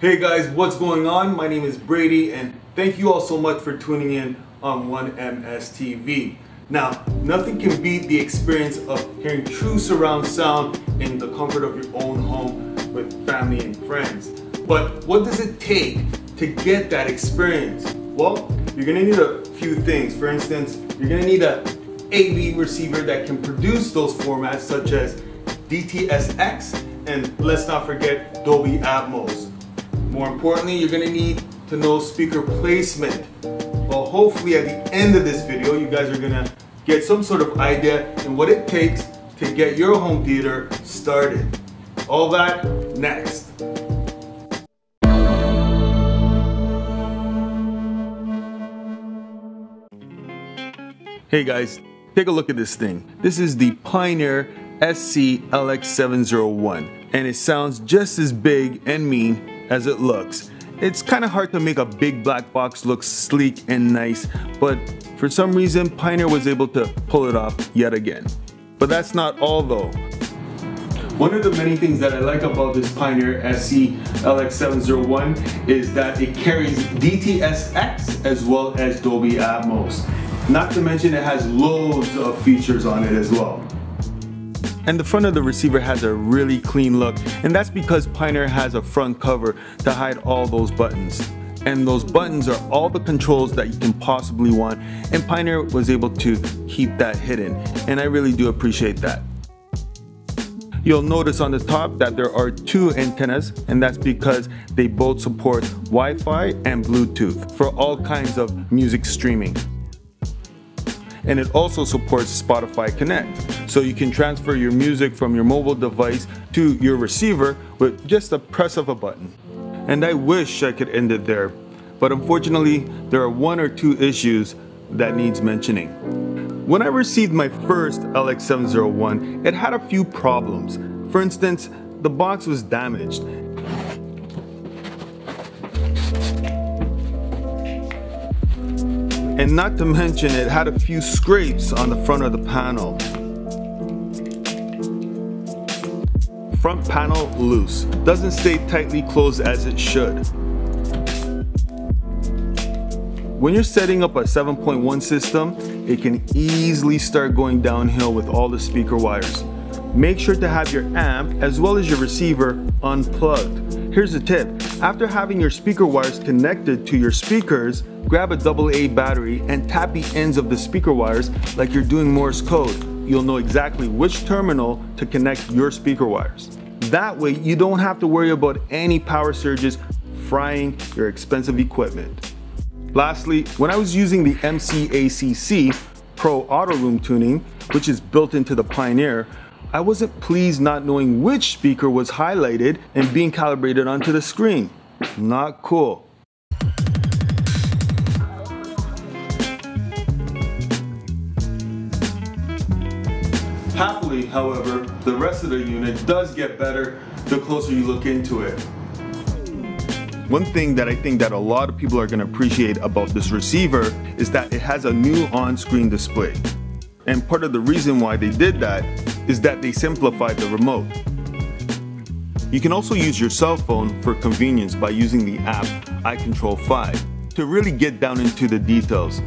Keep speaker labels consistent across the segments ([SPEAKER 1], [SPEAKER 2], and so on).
[SPEAKER 1] Hey guys, what's going on? My name is Brady and thank you all so much for tuning in on 1MS TV. Now, nothing can beat the experience of hearing true surround sound in the comfort of your own home with family and friends. But what does it take to get that experience? Well, you're gonna need a few things. For instance, you're gonna need a AV receiver that can produce those formats such as DTS-X, and let's not forget Dolby Atmos. More importantly, you're gonna need to know speaker placement. Well, hopefully at the end of this video, you guys are gonna get some sort of idea in what it takes to get your home theater started. All that next. Hey guys, take a look at this thing. This is the Pioneer SC-LX701, and it sounds just as big and mean as it looks. It's kind of hard to make a big black box look sleek and nice, but for some reason Pioneer was able to pull it off yet again. But that's not all though. One of the many things that I like about this Pioneer SC-LX701 is that it carries DTS-X as well as Dolby Atmos. Not to mention it has loads of features on it as well. And the front of the receiver has a really clean look, and that's because Pioneer has a front cover to hide all those buttons. And those buttons are all the controls that you can possibly want, and Pioneer was able to keep that hidden, and I really do appreciate that. You'll notice on the top that there are two antennas, and that's because they both support Wi-Fi and Bluetooth for all kinds of music streaming. And it also supports Spotify Connect, so you can transfer your music from your mobile device to your receiver with just a press of a button. And I wish I could end it there, but unfortunately there are one or two issues that needs mentioning. When I received my first LX701, it had a few problems. For instance, the box was damaged. And not to mention it had a few scrapes on the front of the panel. Front panel loose. Doesn't stay tightly closed as it should. When you're setting up a 7.1 system, it can easily start going downhill with all the speaker wires. Make sure to have your amp as well as your receiver unplugged. Here's a tip. After having your speaker wires connected to your speakers, grab a AA battery and tap the ends of the speaker wires like you're doing Morse code. You'll know exactly which terminal to connect your speaker wires. That way you don't have to worry about any power surges frying your expensive equipment. Lastly, when I was using the MCACC Pro Auto Room tuning, which is built into the Pioneer, I wasn't pleased not knowing which speaker was highlighted and being calibrated onto the screen. Not cool. Happily, however, the rest of the unit does get better the closer you look into it. One thing that I think that a lot of people are going to appreciate about this receiver is that it has a new on-screen display. And part of the reason why they did that is that they simplified the remote. You can also use your cell phone for convenience by using the app iControl 5 to really get down into the details.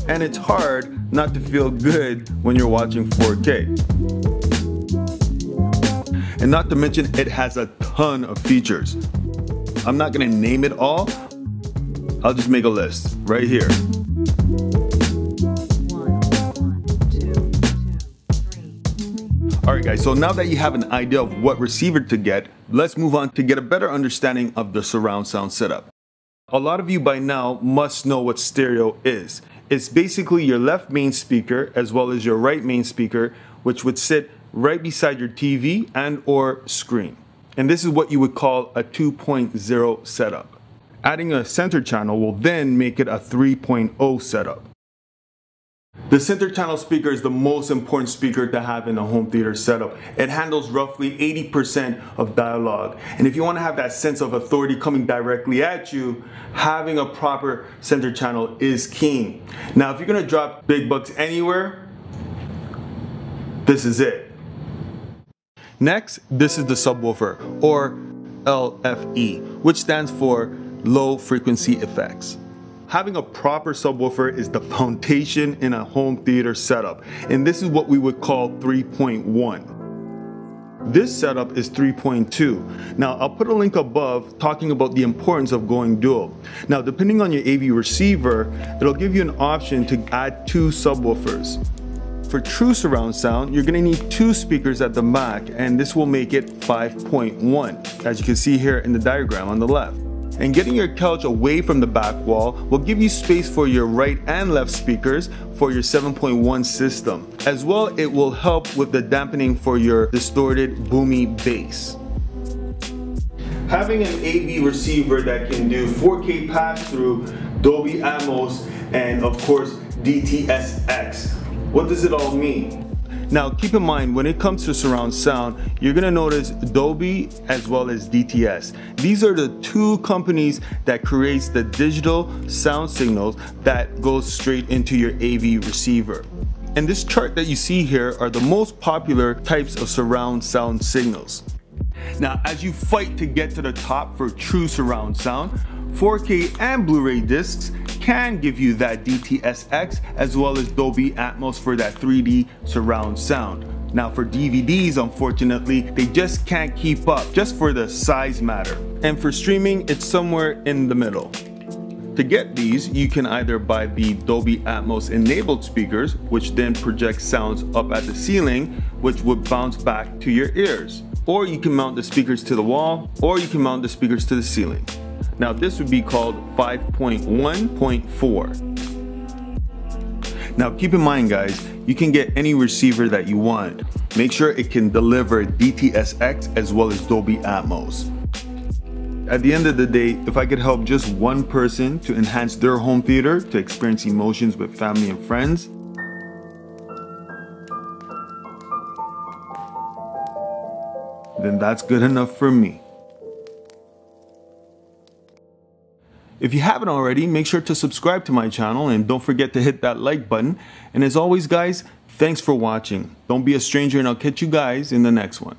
[SPEAKER 1] And it's hard not to feel good when you're watching 4K. And not to mention it has a ton of features. I'm not gonna name it all. I'll just make a list right here. Alright guys, so now that you have an idea of what receiver to get, let's move on to get a better understanding of the surround sound setup. A lot of you by now must know what stereo is. It's basically your left main speaker as well as your right main speaker, which would sit right beside your TV and or screen. And this is what you would call a 2.0 setup. Adding a center channel will then make it a 3.0 setup. The center channel speaker is the most important speaker to have in a home theater setup. It handles roughly 80% of dialogue. And if you want to have that sense of authority coming directly at you, having a proper center channel is key. Now, if you're going to drop big bucks anywhere, this is it. Next, this is the subwoofer, or LFE, which stands for low frequency effects. Having a proper subwoofer is the foundation in a home theater setup, and this is what we would call 3.1. This setup is 3.2. Now I'll put a link above talking about the importance of going dual. Now depending on your AV receiver, it'll give you an option to add 2 subwoofers. For true surround sound, you're gonna need 2 speakers at the back, and this will make it 5.1, as you can see here in the diagram on the left. And getting your couch away from the back wall will give you space for your right and left speakers for your 7.1 system. As well, it will help with the dampening for your distorted, boomy bass. Having an AV receiver that can do 4K pass-through, Dolby Atmos, and of course DTS-X. What does it all mean? Now keep in mind, when it comes to surround sound, you're gonna notice Dolby as well as DTS. These are the 2 companies that creates the digital sound signals that goes straight into your AV receiver. And this chart that you see here are the most popular types of surround sound signals. Now as you fight to get to the top for true surround sound, 4K and Blu-ray discs can give you that DTS-X as well as Dolby Atmos for that 3D surround sound. Now for DVDs, unfortunately, they just can't keep up, just for the size matter. And for streaming, it's somewhere in the middle. To get these, you can either buy the Dolby Atmos enabled speakers, which then project sounds up at the ceiling, which would bounce back to your ears. Or you can mount the speakers to the wall, or you can mount the speakers to the ceiling. Now this would be called 5.1.4. Now keep in mind guys, you can get any receiver that you want. Make sure it can deliver DTS-X as well as Dolby Atmos. At the end of the day, if I could help just one person to enhance their home theater to experience emotions with family and friends, then that's good enough for me. If you haven't already, make sure to subscribe to my channel and don't forget to hit that like button. And as always guys, thanks for watching. Don't be a stranger and I'll catch you guys in the next one.